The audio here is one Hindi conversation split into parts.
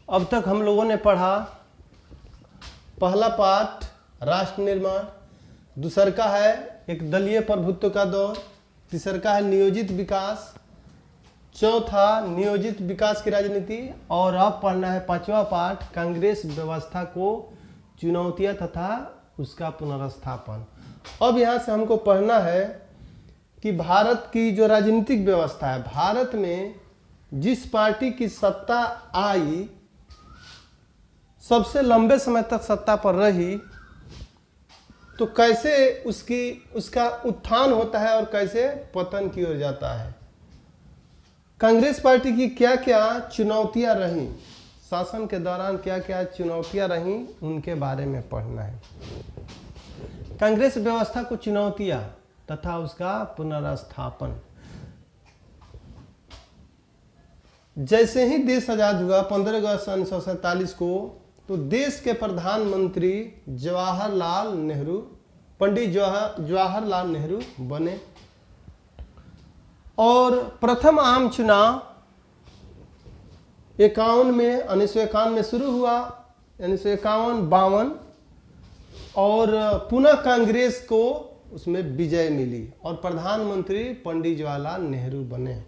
अब तक हम लोगों ने पढ़ा पहला पाठ राष्ट्र निर्माण, दूसर का है एक दलीय प्रभुत्व का दौर, तीसर का है नियोजित विकास, चौथा नियोजित विकास की राजनीति, और अब पढ़ना है पांचवा पाठ कांग्रेस व्यवस्था को चुनौतियां तथा उसका पुनर्स्थापन। अब यहाँ से हमको पढ़ना है कि भारत की जो राजनीतिक व्यवस्था है, भारत में जिस पार्टी की सत्ता आई, सबसे लंबे समय तक सत्ता पर रही, तो कैसे उसका उत्थान होता है और कैसे पतन की ओर जाता है। कांग्रेस पार्टी की क्या क्या चुनौतियां रहीं, शासन के दौरान क्या क्या चुनौतियां रहीं, उनके बारे में पढ़ना है। कांग्रेस व्यवस्था को चुनौतियां तथा उसका पुनर्स्थापन। जैसे ही देश आजाद हुआ 15 अगस्त 1947 को, तो देश के प्रधानमंत्री जवाहरलाल नेहरू, पंडित जवाहरलाल नेहरू बने और प्रथम आम चुनाव 1951 में शुरू हुआ, 1951-52, और पुनः कांग्रेस को उसमें विजय मिली और प्रधानमंत्री पंडित जवाहरलाल नेहरू बने।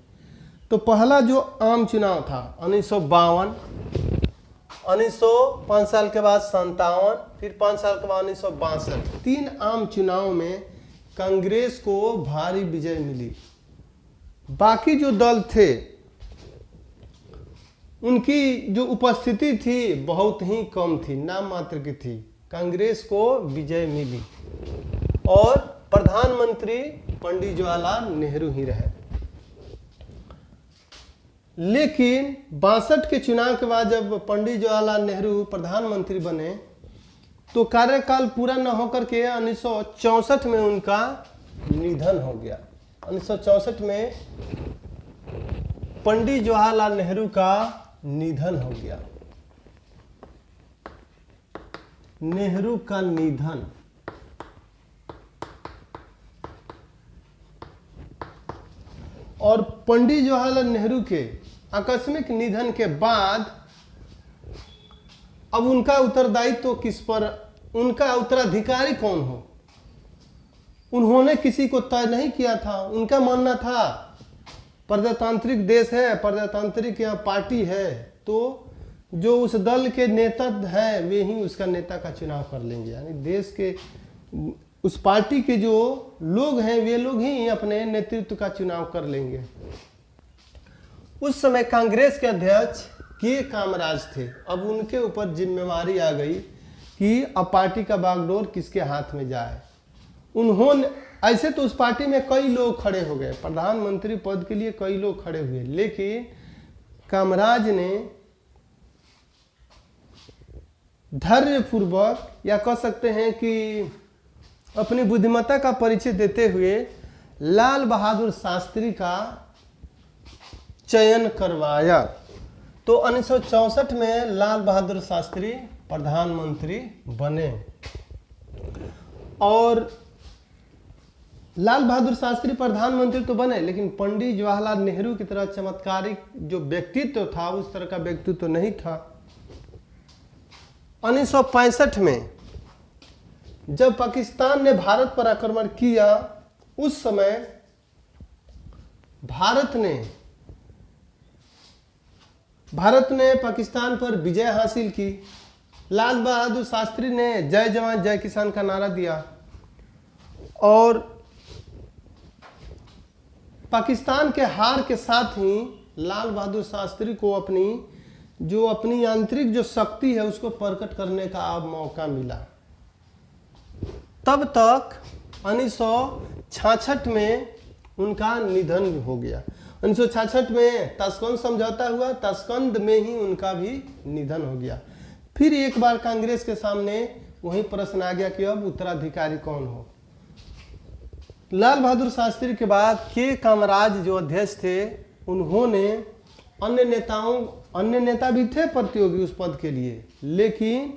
तो पहला जो आम चुनाव था 1952, 5 साल के बाद 57, फिर 5 साल के बाद 1962, 3 आम चुनाव में कांग्रेस को भारी विजय मिली। बाकी जो दल थे उनकी जो उपस्थिति थी बहुत ही कम थी, नाम मात्र की थी। कांग्रेस को विजय मिली और प्रधानमंत्री पंडित जवाहरलाल नेहरू ही रहे। लेकिन 62 के चुनाव के बाद जब पंडित जवाहरलाल नेहरू प्रधानमंत्री बने, तो कार्यकाल पूरा न होकर के 1964 में उनका निधन हो गया। 1964 में पंडित जवाहरलाल नेहरू का निधन हो गया। नेहरू का निधन, और पंडित जवाहरलाल नेहरू के आकस्मिक निधन के बाद अब उनका उत्तरदायित्व किस पर, उनका उत्तराधिकारी कौन हो, उन्होंने किसी को तय नहीं किया था। उनका मानना था प्रजातांत्रिक देश है, प्रजातांत्रिक यहाँ पार्टी है, तो जो उस दल के नेता हैं वे ही उसका नेता का चुनाव कर लेंगे, यानी देश के उस पार्टी के जो लोग हैं वे लोग ही अपने नेतृत्व का चुनाव कर लेंगे। उस समय कांग्रेस के अध्यक्ष के कामराज थे। अब उनके ऊपर जिम्मेवारी आ गई कि अब पार्टी का बागडोर किसके हाथ में जाए। उन्होंने, ऐसे तो उस पार्टी में कई लोग खड़े हो गए, प्रधानमंत्री पद के लिए कई लोग खड़े हुए, लेकिन कामराज ने धैर्यपूर्वक, या कह सकते हैं कि अपनी बुद्धिमत्ता का परिचय देते हुए लाल बहादुर शास्त्री का चयन करवाया। तो 1964 में लाल बहादुर शास्त्री प्रधानमंत्री बने और लाल बहादुर शास्त्री प्रधानमंत्री तो बने, लेकिन पंडित जवाहरलाल नेहरू की तरह चमत्कारिक जो व्यक्तित्व था उस तरह का व्यक्तित्व नहीं था। 1965 में जब पाकिस्तान ने भारत पर आक्रमण किया, उस समय भारत ने पाकिस्तान पर विजय हासिल की। लाल बहादुर शास्त्री ने जय जवान जय किसान का नारा दिया और पाकिस्तान के हार के साथ ही लाल बहादुर शास्त्री को अपनी आंतरिक जो शक्ति है उसको प्रकट करने का अब मौका मिला। तब तक 1966 में उनका निधन हो गया। 1966 में ताशकंद समझौता हुआ, ताशकंद में ही उनका भी निधन हो गया। फिर एक बार कांग्रेस के सामने वही प्रश्न आ गया कि अब उत्तराधिकारी कौन हो। लाल बहादुर शास्त्री के बाद के कामराज जो अध्यक्ष थे, उन्होंने अन्य नेता भी थे प्रतियोगी उस पद के लिए, लेकिन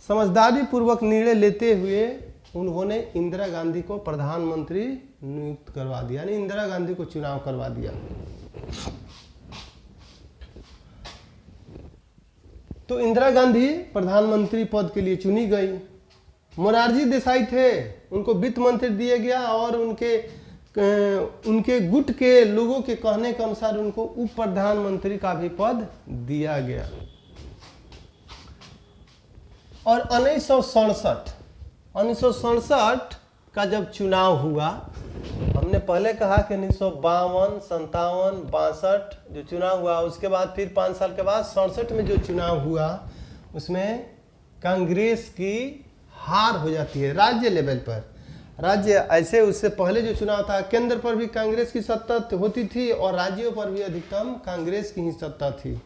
समझदारी पूर्वक निर्णय लेते हुए उन्होंने इंदिरा गांधी को प्रधानमंत्री नियुक्त करवा दिया, यानी इंदिरा गांधी को चुनाव करवा दिया। तो इंदिरा गांधी प्रधानमंत्री पद के लिए चुनी गई। मोरारजी देसाई थे, उनको वित्त मंत्री दिया गया और उनके गुट के लोगों के कहने के अनुसार उनको उप प्रधानमंत्री का भी पद दिया गया। और 1967 का जब चुनाव हुआ, हमने पहले कहा कि 1952, 57, 62 जो चुनाव हुआ, उसके बाद फिर 5 साल के बाद 67 में जो चुनाव हुआ उसमें कांग्रेस की हार हो जाती है राज्य लेवल पर। राज्य ऐसे उससे पहले जो चुनाव था केंद्र पर भी कांग्रेस की सत्ता होती थी और राज्यों पर भी अधिकतम कांग्रेस की ही सत्ता थी।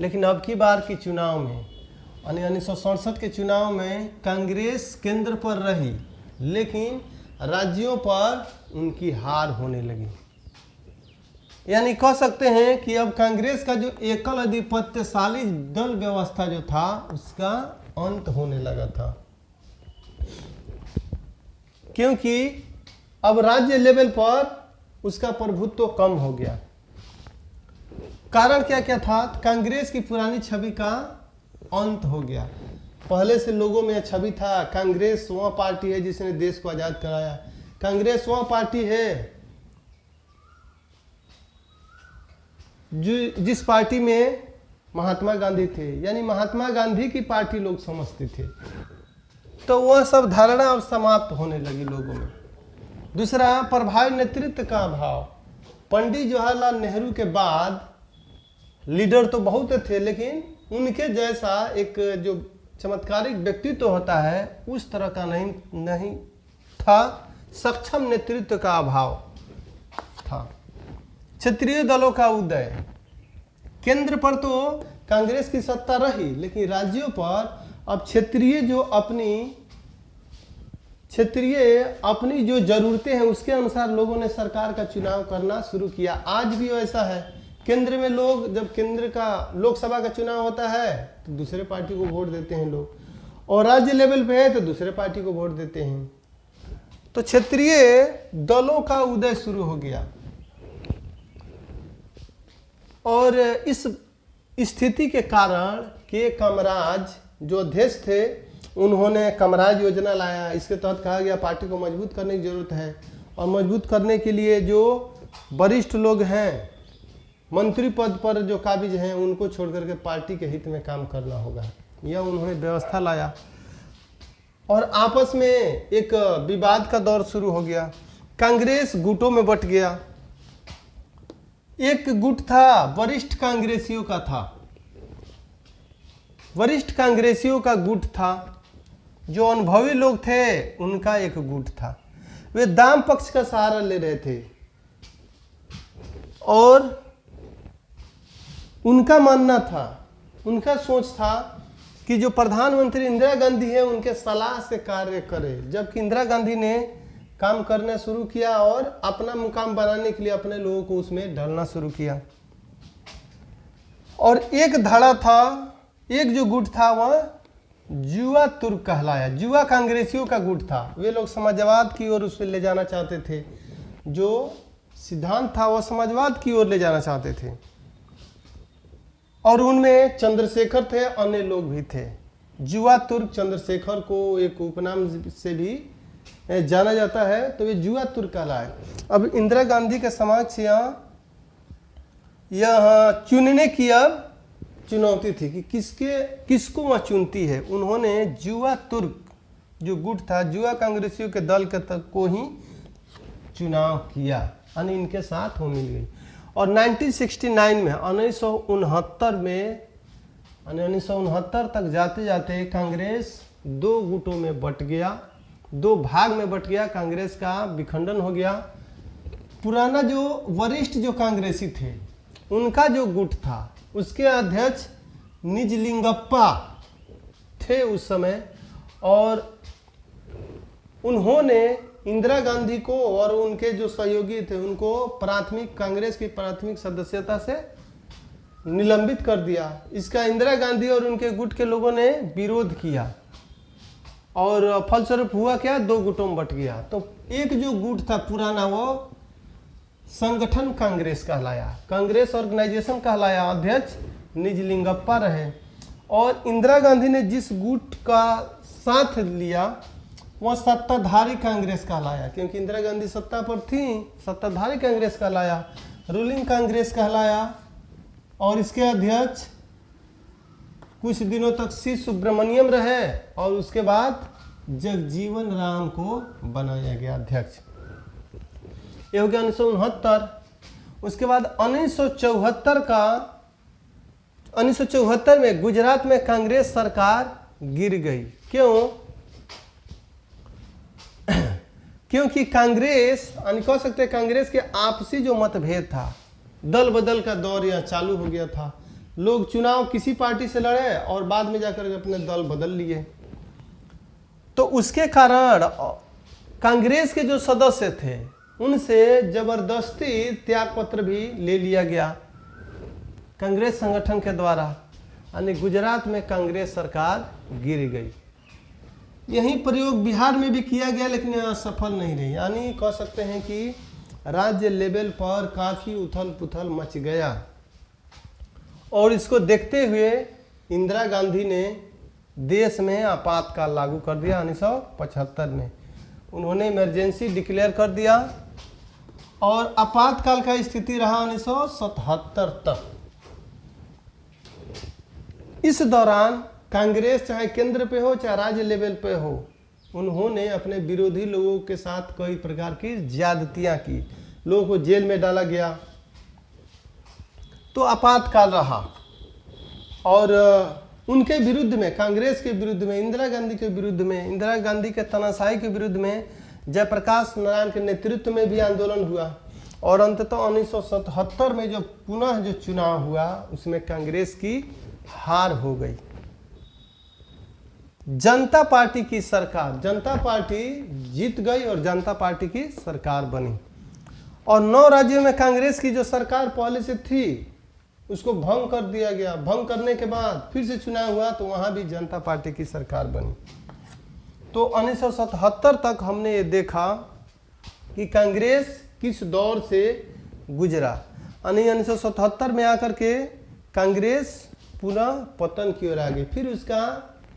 लेकिन अब की बार की चुनाव में 1967 के चुनाव में कांग्रेस केंद्र पर रही, लेकिन राज्यों पर उनकी हार होने लगी। यानी कह सकते हैं कि अब कांग्रेस का जो एकल आधिपत्यशाली दल व्यवस्था जो था उसका अंत होने लगा था, क्योंकि अब राज्य लेवल पर उसका प्रभुत्व तो कम हो गया। कारण क्या क्या था? कांग्रेस की पुरानी छवि का अंत हो गया। पहले से लोगों में छवि था कांग्रेस वह पार्टी है जिसने देश को आजाद कराया, कांग्रेस वह पार्टी है जिस पार्टी में महात्मा गांधी थे, यानी महात्मा गांधी की पार्टी लोग समझते थे। तो वह सब धारणा अब समाप्त होने लगी लोगों में। दूसरा, प्रभावी नेतृत्व का अभाव। पंडित जवाहरलाल नेहरू के बाद लीडर तो बहुत थे, लेकिन उनके जैसा एक जो चमत्कारिक व्यक्तित्व होता है उस तरह का नहीं था। सक्षम नेतृत्व का अभाव था। क्षेत्रीय दलों का उदय। केंद्र पर तो कांग्रेस की सत्ता रही, लेकिन राज्यों पर अब क्षेत्रीय अपनी जो जरूरतें हैं उसके अनुसार लोगों ने सरकार का चुनाव करना शुरू किया। आज भी ऐसा है। केंद्र में लोग, जब केंद्र का लोकसभा का चुनाव होता है तो दूसरे पार्टी को वोट देते हैं लोग, और राज्य लेवल पे है तो दूसरे पार्टी को वोट देते हैं। तो क्षेत्रीय दलों का उदय शुरू हो गया। और इस स्थिति के कारण के कामराज जो अध्यक्ष थे उन्होंने कामराज योजना लाया। इसके तहत कहा गया पार्टी को मजबूत करने की जरूरत है, और मजबूत करने के लिए जो वरिष्ठ लोग हैं, मंत्री पद पर जो काबिज हैं, उनको छोड़ करके पार्टी के हित में काम करना होगा। यह उन्होंने व्यवस्था लाया। और आपस में एक विवाद का दौर शुरू हो गया। कांग्रेस गुटों में बट गया। एक गुट था वरिष्ठ कांग्रेसियों का था, वरिष्ठ कांग्रेसियों का गुट था। जो अनुभवी लोग थे उनका एक गुट था। वे दाम पक्ष का सहारा ले रहे थे और उनका मानना था, उनका सोच था कि जो प्रधानमंत्री इंदिरा गांधी है उनके सलाह से कार्य करे। जबकि इंदिरा गांधी ने काम करना शुरू किया और अपना मुकाम बनाने के लिए अपने लोगों को उसमें डालना शुरू किया। और एक धड़ा था, एक जो गुट था वह जुआ तुर्क कहलाया। जुआ कांग्रेसियों का गुट था। वे लोग समाजवाद की ओर उसे ले जाना चाहते थे। जो सिद्धांत था वह समाजवाद की ओर ले जाना चाहते थे। और उनमें चंद्रशेखर थे, अन्य लोग भी थे। जुआ तुर्क चंद्रशेखर को एक उपनाम से भी जाना जाता है, तो वे जुआ तुर्क कहलाए। अब इंदिरा गांधी के समक्ष यह चुनने की अब चुनौती थी कि किसको वह चुनती है। उन्होंने जुआ तुर्क जो गुट था, जुआ कांग्रेसियों के दल के तक को ही चुनाव किया, यानी इनके साथ वो मिल गई। और 1969 में 1969 तक जाते जाते कांग्रेस दो गुटों में बट गया, दो भाग में बट गया। कांग्रेस का विखंडन हो गया। पुराना जो वरिष्ठ जो कांग्रेसी थे उनका जो गुट था उसके अध्यक्ष निजलिंगप्पा थे उस समय, और उन्होंने इंदिरा गांधी को और उनके जो सहयोगी थे उनको कांग्रेस की प्राथमिक सदस्यता से निलंबित कर दिया। इसका इंदिरा गांधी और उनके गुट के लोगों ने विरोध किया और फलस्वरूप हुआ क्या, दो गुटों में बट गया। तो एक जो गुट था पुराना वो संगठन कांग्रेस कहलाया, कांग्रेस ऑर्गेनाइजेशन कहलाया। अध्यक्ष निजलिंगप्पा रहे। और इंदिरा गांधी ने जिस गुट का साथ लिया वह सत्ताधारी कांग्रेस कहलाया, क्योंकि इंदिरा गांधी सत्ता पर थी, सत्ताधारी कांग्रेस कहलाया, रूलिंग कांग्रेस कहलाया। और इसके अध्यक्ष कुछ दिनों तक सी सुब्रमण्यम रहे और उसके बाद जगजीवन राम को बनाया गया अध्यक्ष। ये हो गया 1969। उसके बाद 1974 में गुजरात में कांग्रेस सरकार गिर गई। क्यों? क्योंकि कांग्रेस, कह सकते हैं कांग्रेस के आपसी जो मतभेद था, दल बदल का दौर यह चालू हो गया था। लोग चुनाव किसी पार्टी से लड़े और बाद में जाकर अपने दल बदल लिए। तो उसके कारण कांग्रेस के जो सदस्य थे उनसे जबरदस्ती त्यागपत्र भी ले लिया गया कांग्रेस संगठन के द्वारा, यानी गुजरात में कांग्रेस सरकार गिर गई। यही प्रयोग बिहार में भी किया गया लेकिन असफल नहीं रही, यानी कह सकते हैं कि राज्य लेवल पर काफ़ी उथल पुथल मच गया। और इसको देखते हुए इंदिरा गांधी ने देश में आपातकाल लागू कर दिया 1975 में। उन्होंने इमरजेंसी डिक्लेयर कर दिया और आपातकाल का स्थिति रहा 1977 तक। इस दौरान कांग्रेस चाहे केंद्र पे हो चाहे राज्य लेवल पे हो, उन्होंने अपने विरोधी लोगों के साथ कई प्रकार की ज्यादतियां की, लोगों को जेल में डाला गया। तो आपातकाल रहा और उनके विरुद्ध में, कांग्रेस के विरुद्ध में, इंदिरा गांधी के विरुद्ध में, इंदिरा गांधी के तानाशाही के विरुद्ध में जयप्रकाश नारायण के नेतृत्व में भी आंदोलन हुआ। और अंततः 1977 में जो पुनः जो चुनाव हुआ उसमें कांग्रेस की हार हो गई। जनता पार्टी की सरकार, जनता पार्टी जीत गई और जनता पार्टी की सरकार बनी। और 9 राज्यों में कांग्रेस की जो सरकार पहले से थी उसको भंग कर दिया गया। भंग करने के बाद फिर से चुनाव हुआ तो वहां भी जनता पार्टी की सरकार बनी। तो 1977 तक हमने ये देखा कि कांग्रेस किस दौर से गुजरा। 1977 में आकर के कांग्रेस पुनः पतन की ओर आ गई। फिर उसका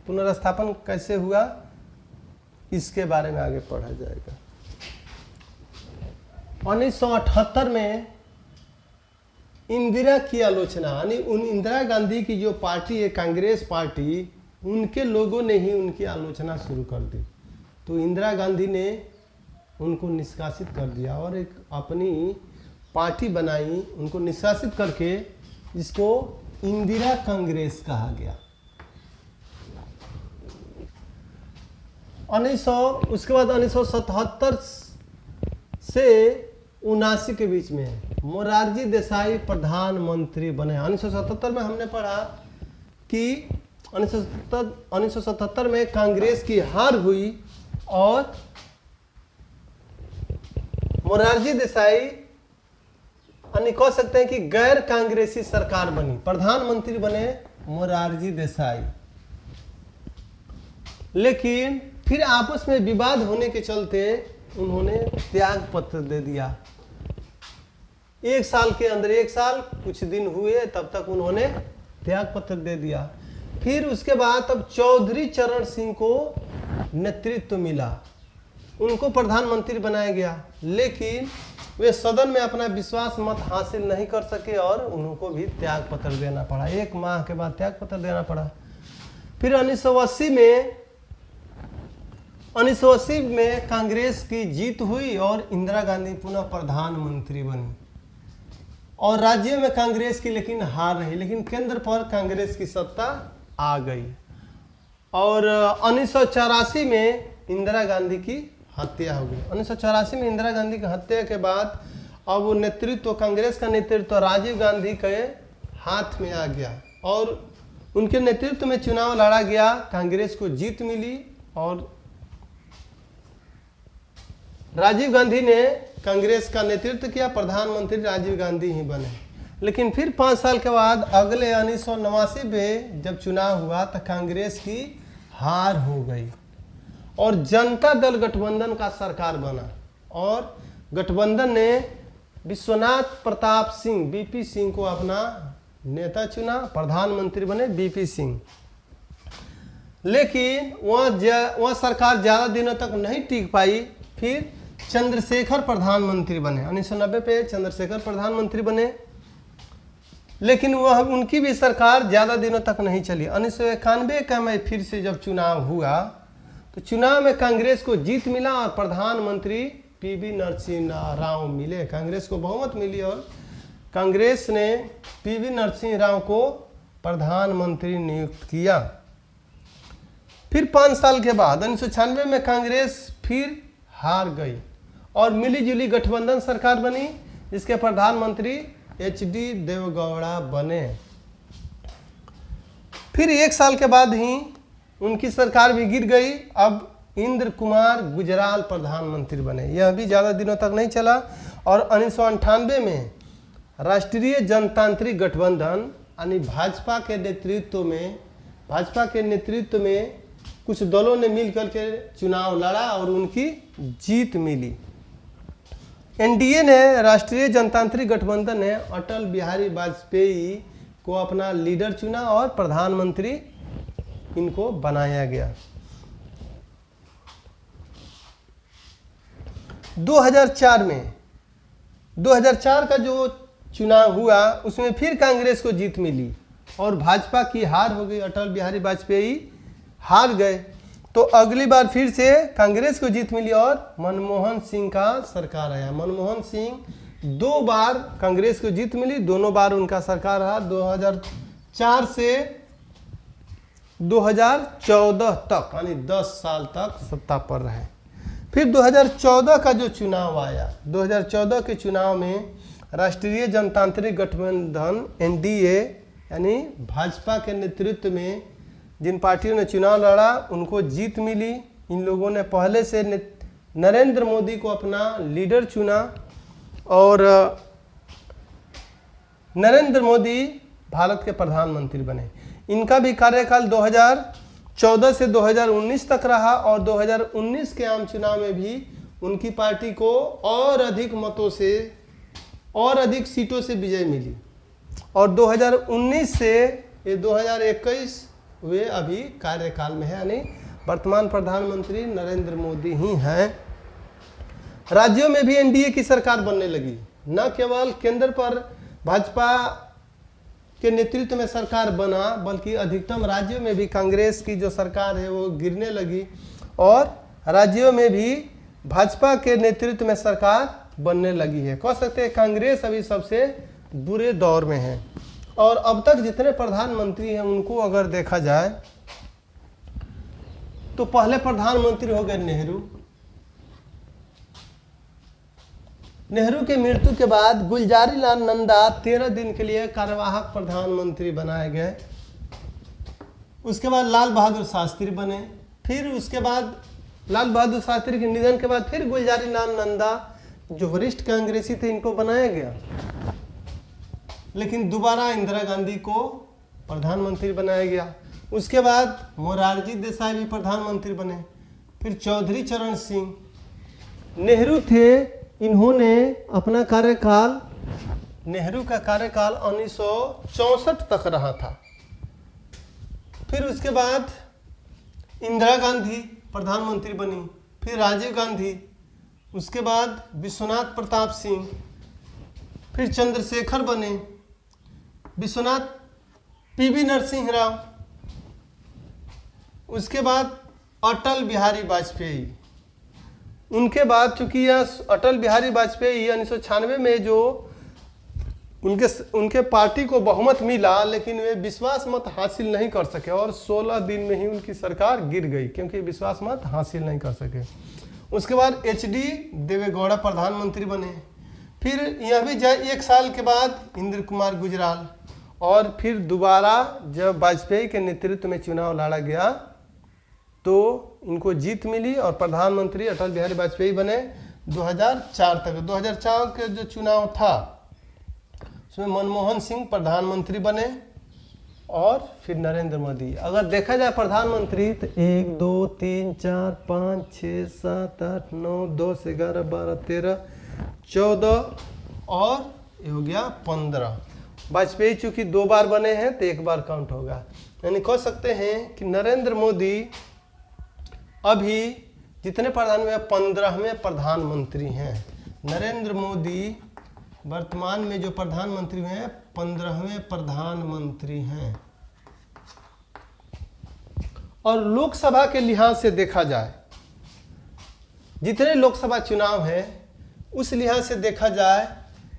पुनर्स्थापन कैसे हुआ इसके बारे में आगे पढ़ा जाएगा। 1978 में इंदिरा की आलोचना, यानी उन इंदिरा गांधी की जो पार्टी है कांग्रेस पार्टी, उनके लोगों ने ही उनकी आलोचना शुरू कर दी। तो इंदिरा गांधी ने उनको निष्कासित कर दिया और एक अपनी पार्टी बनाई, उनको निष्कासित करके, जिसको इंदिरा कांग्रेस कहा गया। उसके बाद 1977 से 79 के बीच में मोरारजी देसाई प्रधानमंत्री बने। 1977 में हमने पढ़ा कि 1977 में कांग्रेस की हार हुई और मोरारजी देसाई, यानी कह सकते हैं कि गैर कांग्रेसी सरकार बनी। प्रधानमंत्री बने मोरारजी देसाई, लेकिन फिर आपस में विवाद होने के चलते उन्होंने त्याग पत्र दे दिया। 1 साल के अंदर, 1 साल कुछ दिन हुए तब तक उन्होंने त्याग पत्र दे दिया। फिर उसके बाद तब चौधरी चरण सिंह को नेतृत्व मिला, उनको प्रधानमंत्री बनाया गया, लेकिन वे सदन में अपना विश्वास मत हासिल नहीं कर सके और उनको भी त्याग पत्र देना पड़ा। 1 माह के बाद त्याग पत्र देना पड़ा। फिर 1980 में कांग्रेस की जीत हुई और इंदिरा गांधी पुनः प्रधानमंत्री बनी। और राज्य में कांग्रेस की लेकिन हार रही, लेकिन केंद्र पर कांग्रेस की सत्ता आ गई। और 1984 में इंदिरा गांधी की हत्या हो गई। 1984 में इंदिरा गांधी की हत्या के बाद अब वो नेतृत्व, कांग्रेस का नेतृत्व राजीव गांधी के हाथ में आ गया और उनके नेतृत्व में चुनाव लड़ा गया। कांग्रेस को जीत मिली और राजीव गांधी ने कांग्रेस का नेतृत्व किया, प्रधानमंत्री राजीव गांधी ही बने। लेकिन फिर 5 साल के बाद अगले 1989 में जब चुनाव हुआ तो कांग्रेस की हार हो गई और जनता दल गठबंधन का सरकार बना और गठबंधन ने विश्वनाथ प्रताप सिंह, बीपी सिंह को अपना नेता चुना, प्रधानमंत्री बने बीपी सिंह। लेकिन वह सरकार ज़्यादा दिनों तक नहीं टिक पाई। फिर चंद्रशेखर प्रधानमंत्री बने, 1990 पे चंद्रशेखर प्रधानमंत्री बने, लेकिन वह उनकी भी सरकार ज़्यादा दिनों तक नहीं चली। 1991 का में फिर से जब चुनाव हुआ तो चुनाव में कांग्रेस को जीत मिला और प्रधानमंत्री पीवी नरसिंह राव मिले। कांग्रेस को बहुमत मिली और कांग्रेस ने पीवी नरसिंह राव को प्रधानमंत्री नियुक्त किया। फिर 5 साल के बाद 1996 में कांग्रेस फिर हार गई और मिलीजुली गठबंधन सरकार बनी, जिसके प्रधानमंत्री HD देवेगौड़ा बने। फिर 1 साल के बाद ही उनकी सरकार भी गिर गई। अब इंद्र कुमार गुजराल प्रधानमंत्री बने। यह भी ज़्यादा दिनों तक नहीं चला और 1998 में राष्ट्रीय जनतांत्रिक गठबंधन यानी भाजपा के नेतृत्व में कुछ दलों ने मिलकर के चुनाव लड़ा और उनकी जीत मिली। NDA ने, राष्ट्रीय जनतांत्रिक गठबंधन ने अटल बिहारी वाजपेयी को अपना लीडर चुना और प्रधानमंत्री इनको बनाया गया। 2004 का जो चुनाव हुआ उसमें फिर कांग्रेस को जीत मिली और भाजपा की हार हो गई। अटल बिहारी वाजपेयी हार गए तो अगली बार फिर से कांग्रेस को जीत मिली और मनमोहन सिंह का सरकार आया। मनमोहन सिंह 2 बार कांग्रेस को जीत मिली, दोनों बार उनका सरकार रहा। 2004 से 2014 तक यानी 10 साल तक सत्ता पर रहे। फिर 2014 का जो चुनाव आया, 2014 के चुनाव में राष्ट्रीय जनतांत्रिक गठबंधन NDA यानी भाजपा के नेतृत्व में जिन पार्टियों ने चुनाव लड़ा उनको जीत मिली। इन लोगों ने पहले से नरेंद्र मोदी को अपना लीडर चुना और नरेंद्र मोदी भारत के प्रधानमंत्री बने। इनका भी कार्यकाल 2014 से 2019 तक रहा और 2019 के आम चुनाव में भी उनकी पार्टी को और अधिक मतों से और अधिक सीटों से विजय मिली और 2019 से ये 2021 वे अभी कार्यकाल में है, यानी वर्तमान प्रधानमंत्री नरेंद्र मोदी ही हैं। राज्यों में भी NDA की सरकार बनने लगी। न केवल केंद्र पर भाजपा के नेतृत्व में सरकार बना बल्कि अधिकतम राज्यों में भी कांग्रेस की जो सरकार है वो गिरने लगी और राज्यों में भी भाजपा के नेतृत्व में सरकार बनने लगी है। कह सकते हैं कांग्रेस अभी सबसे बुरे दौर में है। और अब तक जितने प्रधानमंत्री हैं उनको अगर देखा जाए तो पहले प्रधानमंत्री हो गए नेहरू। नेहरू के मृत्यु के बाद गुलजारी लाल नंदा 13 दिन के लिए कार्यवाहक प्रधानमंत्री बनाए गए। उसके बाद लाल बहादुर शास्त्री बने। फिर उसके बाद लाल बहादुर शास्त्री के निधन के बाद फिर गुलजारी लाल नंदा जो वरिष्ठ कांग्रेसी थे इनको बनाया गया, लेकिन दोबारा इंदिरा गांधी को प्रधानमंत्री बनाया गया। उसके बाद मोरारजी देसाई भी प्रधानमंत्री बने। फिर चौधरी चरण सिंह नेहरू थे, इन्होंने अपना कार्यकाल, नेहरू का कार्यकाल 1964 तक रहा था। फिर उसके बाद इंदिरा गांधी प्रधानमंत्री बनी, फिर राजीव गांधी, उसके बाद विश्वनाथ प्रताप सिंह, फिर चंद्रशेखर बने, विश्वनाथ पीवी नरसिंह राव, उसके बाद अटल बिहारी वाजपेयी। उनके बाद चूंकि यह अटल बिहारी वाजपेयी 1996 में जो उनके पार्टी को बहुमत मिला लेकिन वे विश्वास मत हासिल नहीं कर सके और 16 दिन में ही उनकी सरकार गिर गई क्योंकि विश्वास मत हासिल नहीं कर सके। उसके बाद HD देवेगौड़ा प्रधानमंत्री बने। फिर यह भी 1 साल के बाद इंद्र कुमार गुजराल और फिर दोबारा जब वाजपेयी के नेतृत्व में चुनाव लड़ा गया तो इनको जीत मिली और प्रधानमंत्री अटल बिहारी वाजपेयी बने 2004 तक। 2004 का जो चुनाव था उसमें मनमोहन सिंह प्रधानमंत्री बने और फिर नरेंद्र मोदी। अगर देखा जाए प्रधानमंत्री तो 1 2 3 4 5 6 7 8 9 10 11 12 13 14 और ये हो गया 15। वाजपेयी चूंकि 2 बार बने हैं तो 1 बार काउंट होगा। यानी कह सकते हैं कि नरेंद्र मोदी अभी जितने प्रधान में 15वें प्रधानमंत्री हैं। नरेंद्र मोदी वर्तमान में जो प्रधानमंत्री हैं 15वें प्रधानमंत्री हैं। और लोकसभा के लिहाज से देखा जाए, जितने लोकसभा चुनाव हैं उस लिहाज से देखा जाए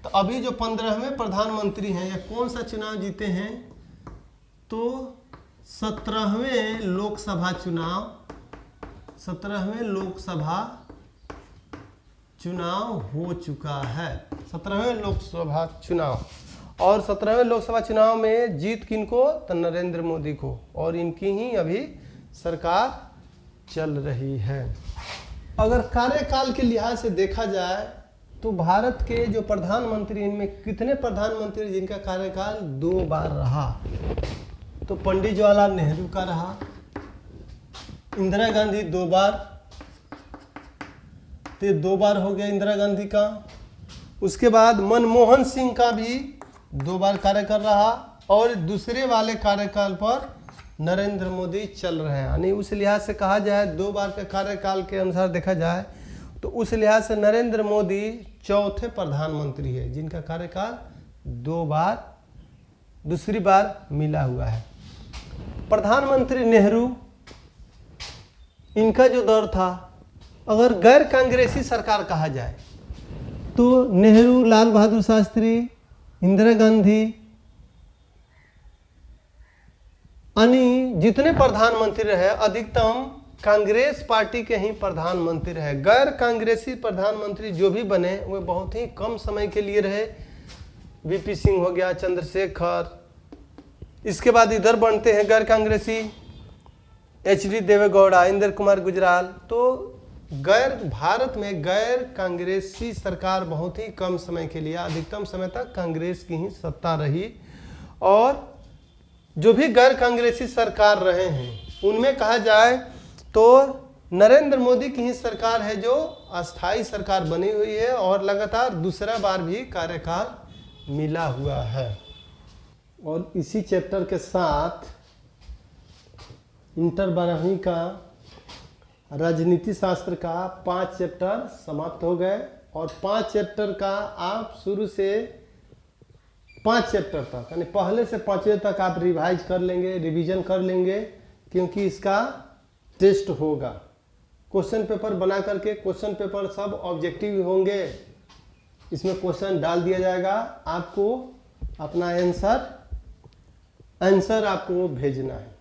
तो अभी जो 15वें प्रधानमंत्री हैं ये कौन सा चुनाव जीते हैं, तो 17वें लोकसभा चुनाव हो चुका है। 17वें लोकसभा चुनाव, और 17वें लोकसभा चुनाव में जीत किनको, तो नरेंद्र मोदी को, और इनकी ही अभी सरकार चल रही है। अगर कार्यकाल के लिहाज से देखा जाए तो भारत के जो प्रधानमंत्री, इनमें कितने प्रधानमंत्री जिनका कार्यकाल 2 बार रहा, तो पंडित जवाहरलाल नेहरू का रहा, इंदिरा गांधी 2 बार, तो 2 बार हो गया इंदिरा गांधी का। उसके बाद मनमोहन सिंह का भी 2 बार कार्यकाल रहा, और दूसरे वाले कार्यकाल पर नरेंद्र मोदी चल रहे हैं। यानी उस लिहाज से कहा जाए 2 बार के कार्यकाल के अनुसार देखा जाए तो उस लिहाज से नरेंद्र मोदी चौथे प्रधानमंत्री है जिनका कार्यकाल 2 बार, दूसरी बार मिला हुआ है। प्रधानमंत्री नेहरू, इनका जो दौर था, अगर गैर कांग्रेसी सरकार कहा जाए तो नेहरू, लाल बहादुर शास्त्री, इंदिरा गांधी, यानी जितने प्रधानमंत्री रहे अधिकतम कांग्रेस पार्टी के ही प्रधानमंत्री रहे। गैर कांग्रेसी प्रधानमंत्री जो भी बने वे बहुत ही कम समय के लिए रहे। वीपी सिंह हो गया, चंद्रशेखर, इसके बाद इधर बनते हैं गैर कांग्रेसी एचडी देवेगौड़ा, इंद्र कुमार गुजराल। तो भारत में गैर कांग्रेसी सरकार बहुत ही कम समय के लिए, अधिकतम समय तक कांग्रेस की ही सत्ता रही। और जो भी गैर कांग्रेसी सरकार रहे हैं उनमें कहा जाए तो नरेंद्र मोदी की ही सरकार है जो अस्थाई सरकार बनी हुई है, और लगातार दूसरा बार भी कार्यकाल मिला हुआ है। और इसी चैप्टर के साथ इंटर 12वीं का राजनीति शास्त्र का 5 चैप्टर समाप्त हो गए, और 5 चैप्टर का आप शुरू से 5 चैप्टर तक, यानी पहले से 5वें तक आप रिवाइज कर लेंगे, रिवीजन कर लेंगे, क्योंकि इसका टेस्ट होगा। क्वेश्चन पेपर बना करके, क्वेश्चन पेपर सब ऑब्जेक्टिव होंगे, इसमें क्वेश्चन डाल दिया जाएगा, आपको अपना आंसर आपको भेजना है,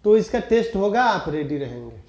तो इसका टेस्ट होगा, आप रेडी रहेंगे।